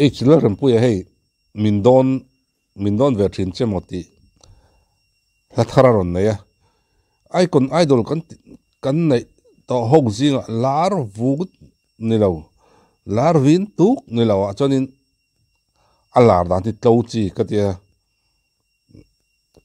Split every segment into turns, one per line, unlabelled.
e chila rampuya hei mindon ve thin che moti la thara ron ne ya icon idol kan nei to hok zinga lar vugut ni lo lar vin tu ni lo chonin alar dan ti tlo chi ka tia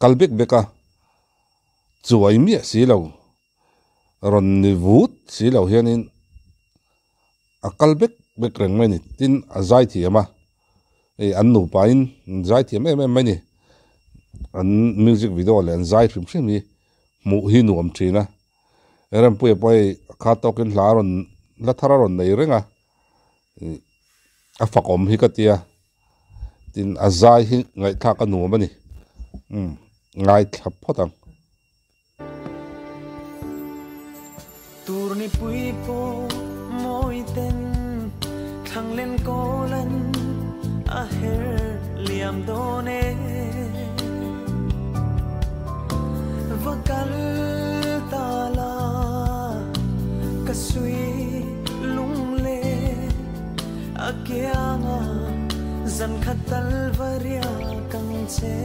kalbek beka chuai mi si lo ron ni vut si lo hianin a kalbek bek reng mai ni tin azai thi ama e an nu pain zai thi me mai ni an music video le an zai trim trim ni mu hi nuam thina eram pui pai kha to kin laron la thara ron nei renga a fakom hi ka tia tin azai hi ngai tha ka nu mani ngai thap photang
turni pui po moi ten thang len ko lan a her liam done vakal tala kasui lung le akyanga zan khatal varia kang che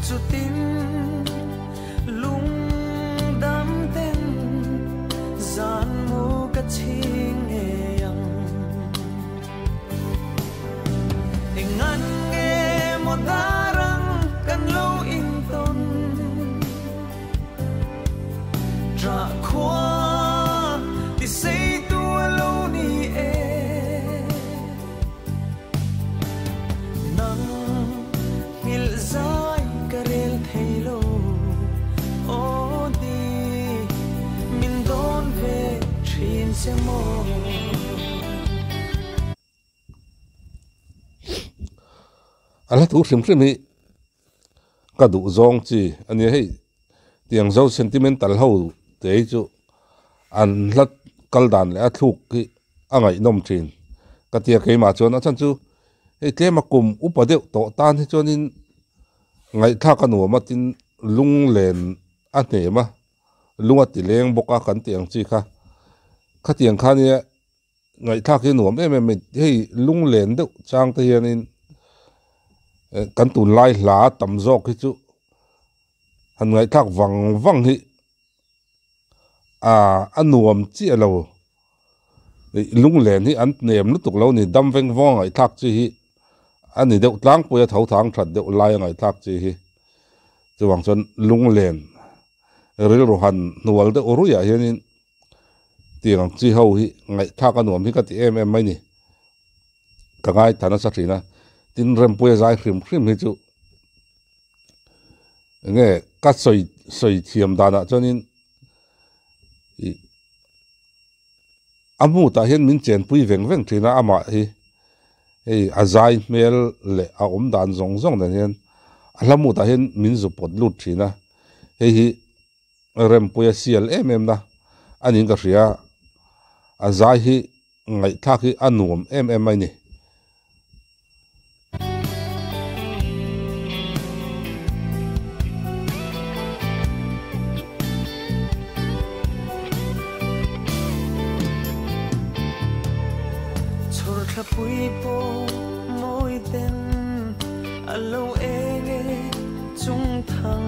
chutin lung dam ten zan mu ka ching e yang ingan nge mo darang kan lo in ton tra khwa ti say tu alone ni e nang hil zai karel thailo o di min don ve thin se mo
ala tu sim sim hi ka du zong chi ani hei tiang zo sentimental ho te chu an hlat kal dan le a thuk ki angai nom thin ka tia ke ma chon a chan chu hei tlema kum upadeu to tan hi chonin ngai tha ka nu ma tin lung len a ne ma lunga ti leng boka kan tiang chi kha tiang kha ni ngai tha ki nuam em hei lung len deuh chang te hianin kan tu lai hla tam zok hi chu han ngai thak wang hi anuam chi alo lung len hi an nem lu tuk lo ni dam veng wong ngai thak chi hi ani deuh tlang puya thau thang that deuh lai ngai thak chi hi chuwang chon lung len ril ro han nual de oru ya hianin tiang chi ho hi ngai thak anuam hi ka ti em mai ni ka ngai thana sa thina tin rem puya zai khrim hi chu nge ka soi thiam dana chonin amu ta hian min chen pui veng thina ama hi ei azai mel le a dan zong dan hian alamu ta hian min zu pot lut thina hei hi rem puya sial em na anin ka ria azai hi ngai thak hi anuam em mai ni
pui po moi ten alo enge chung thang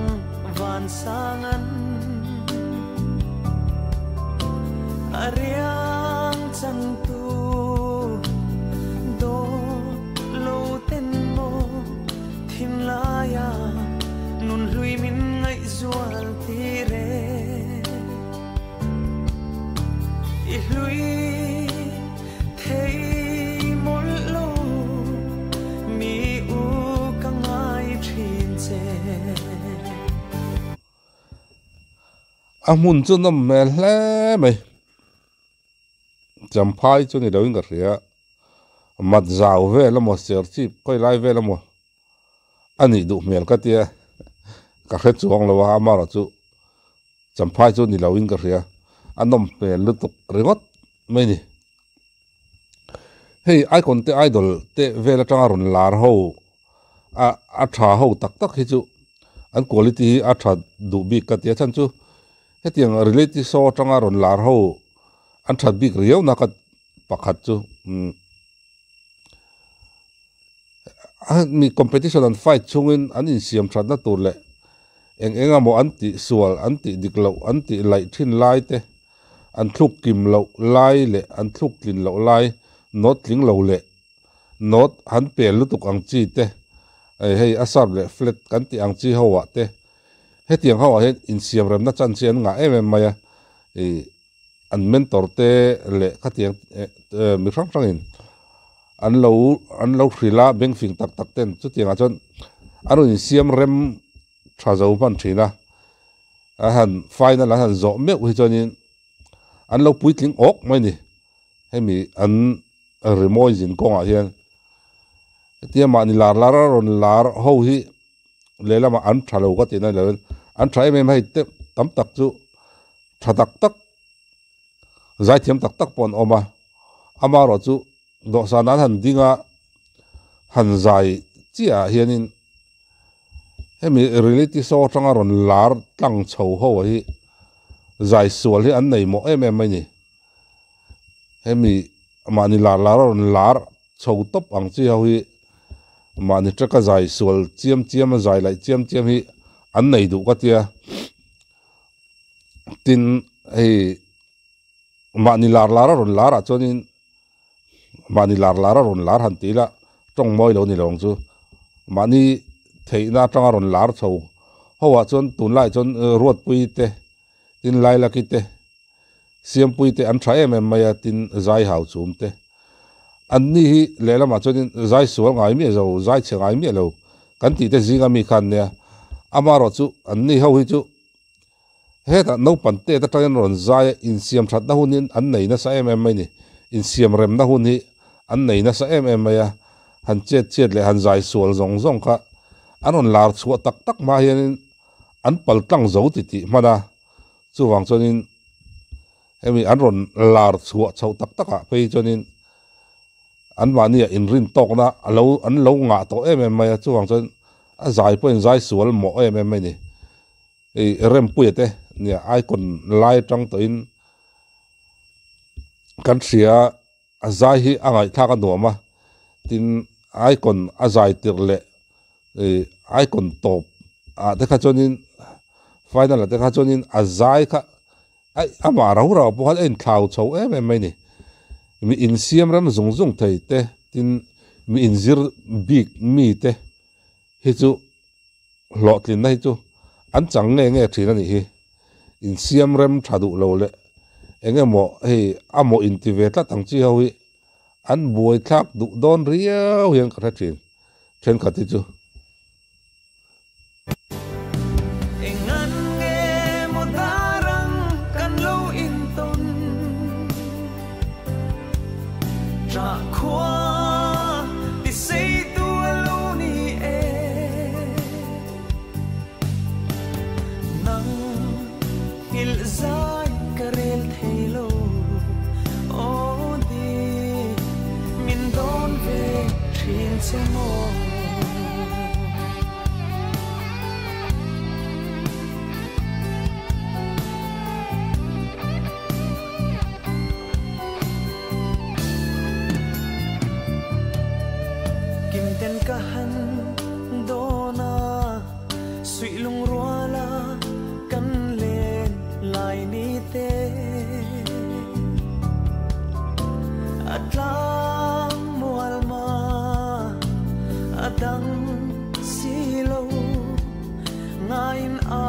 van sangan ariang chan tu do lo ten mo thin la ya nun hlui min ngai zual ti re I hlui thei
amun chu nam mel hle mai champhai chu ni doing ka ria mat zau ve la mo ser chi koi lai ve la mo ani du mel ka tia ka khe chuang lo wa ma ra chu champhai chu ni loin ka ria anom mel lu tuk ringot mai ni hei icon te idol te ve la tanga ron lar ho a tha ho tak hi chu an quality a tha du bi ka tia chan chu hetiang reality show tanga ron lar ho an that big riau na ka pakhat chu mi competition and fight chungin an in siam that na tur le enga mo anti sual anti diklo anti lai thin lai te an thuk kim lo lai le an thuk tlin lo lai not tling lo le not han pel lutuk ang chi te hei asar le flat kan ti ang chi hawa te hetiang hawa he in siam rem na chan chen nga em maya an mentor te le khatiang mi rang rang in an lo hrila beng fing tak tak ten chu tianga chon anu in siam rem thazo ban thina a han final a han zo me wi chonin an lo puitling ok mai ni hemi an remoizin konga hian tia ma ni lar ron lar ho hi lelama an thalo ka tina level an thai me mai te tam tak chu thatak tak zai thiam tak tak pon oma ama ro chu do sanan han dinga han zai chia hianin hemi reality show tanga ron lar tlang chho ho hi zai sual hi an nei mo em mai ni hemi mani lar ron lar chho top ang chi ho hi mani traka zai sual chiam zai lai chiam hi an nei du ka tia tin hei mani lar ron lar a chonin mani lar ron lar han tila tong moi lo ni long chu mani theina tanga ron lar chho hawa chon tun lai chon ruat pui te tin lai la ki te siam pui te an thai em maya tin zai hau chum te an ni hi lela ma chonin zai sual ngai mi zo zai che ngai mi lo kan ti te zinga mi khan ne ama ro chu an ni ho hi chu he ta no pan te ta tan ron zai in siam that na hunin an nei na sa em mai ni in siam rem na hun hi an nei na sa em maya han chet le han zai sual zong kha anon lar chua tak ma hian an pal tlang zo ti mana chu wang chonin hemi an ron lar chua chho tak a pe chonin an mania in rin tok na an lo nga to em mai chu wang chon a zai point zai sual mo em mai ni rem puete nia ai kon lai tang to in kan sia a zai hi angai tha ka no ma tin ai kon a zai tir le ai kon top a de kha chonin final de kha chonin a zai kha ai ama ra po hal en thau chho em mai ni mi in siam ram zung thei te tin mi in zir big mi te hi chu lotlin nai chu an chang nge thina ni hi in siam ram thadu lo le enge mo hei amo intiveta tang chi ho hi an buai thak du don riau hian ka thin then ka ti chu
engan nge mo darang kan lo in ton ra khwa ti sei tu lo ni e nang il zai karel thelo o di min don ve thin se mo kahan dona sui lung ruala kan len lai ni te atlang mual ma adang silo ngain a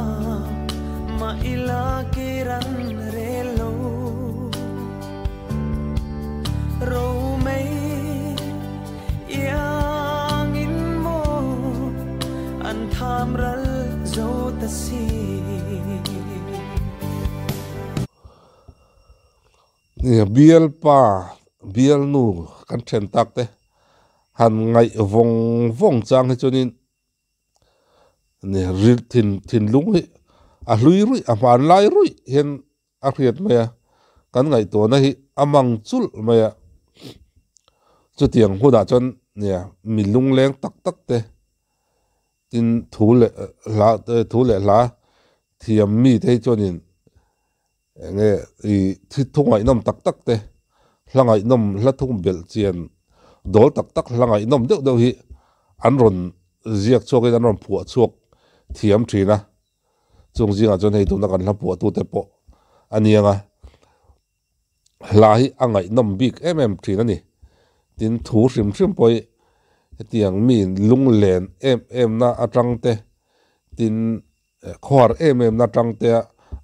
ma ila kiran relo ro mai tham ral zo ta si
ni bial nu kan then tak te han ngai vong chang he chonin ni ril thin lung hi a hlui rui a man lai rui hen a riat maya kan ngai to na hi amang chul maya chu tiang huda chon nia mi lung leng tak te tin thule la thiam mi te chonin nge I thi thungai nom tak te hlangai nom hlathum bel chian dol tak tak hlangai nom deuh deuh hi an ron ziak chuakin an ron phua chuak thiam thina chung zinga chon hei tuna kan hla phua tu te po anianga hla hi angai nom bik em thina ni tin thu hrim poi tiang min lung len em na atang te tin khwar em na tang te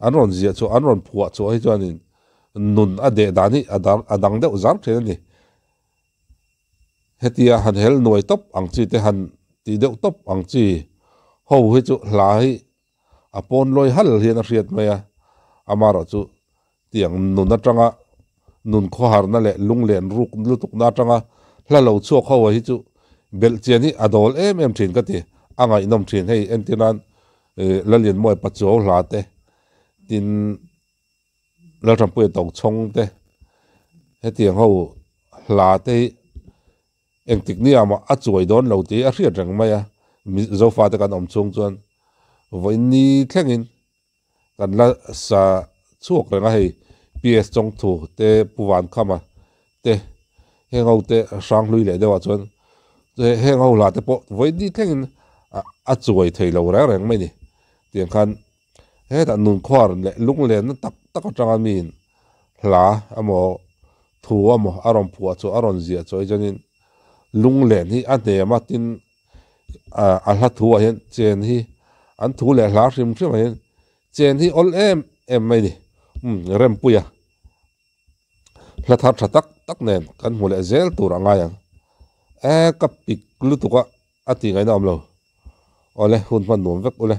an ron zia chu an ron phua chu hi chuanin nun ade dani adang deuh zar thina ni hetia han hel noi top ang chi te han ti deuh top ang chi ho hi chu hla hi apon loi hal hian a hriat maya amaro chu tiang nun atanga nun khwar na le lung len ruk lutuk na atanga hla lo chuak ho hi chu bel chian hi adol em thin ka ti angai nom thin hei entinan lalien moi pacho hla te tin la ram pui tong chong te hetiang ho hla te eng tik ni ama a chuai don lo ti a hriat rang maya zo fa te kan om chung chuan voi ni thlengin kan la sa chuak ranga hei ps chong thu te puwan khama te heng ho te sang lui le dewa chuan heng ho la te po voi ni thlengin a chuai thei lo rang mai ni tiang khan he ta nun khwar le lung len na tak tak atanga min hla amo thu amo aron phua chu aron zia choi janin lung len hi ane ma tin a hla thu a hian chen hi an thu le hla hrim hian chen hi ol em mai ni rem puya hla thar tha tak nen kan mu le zel tur anga yang kapik lutuka ati ngai nam lo ole hun man nom vek ole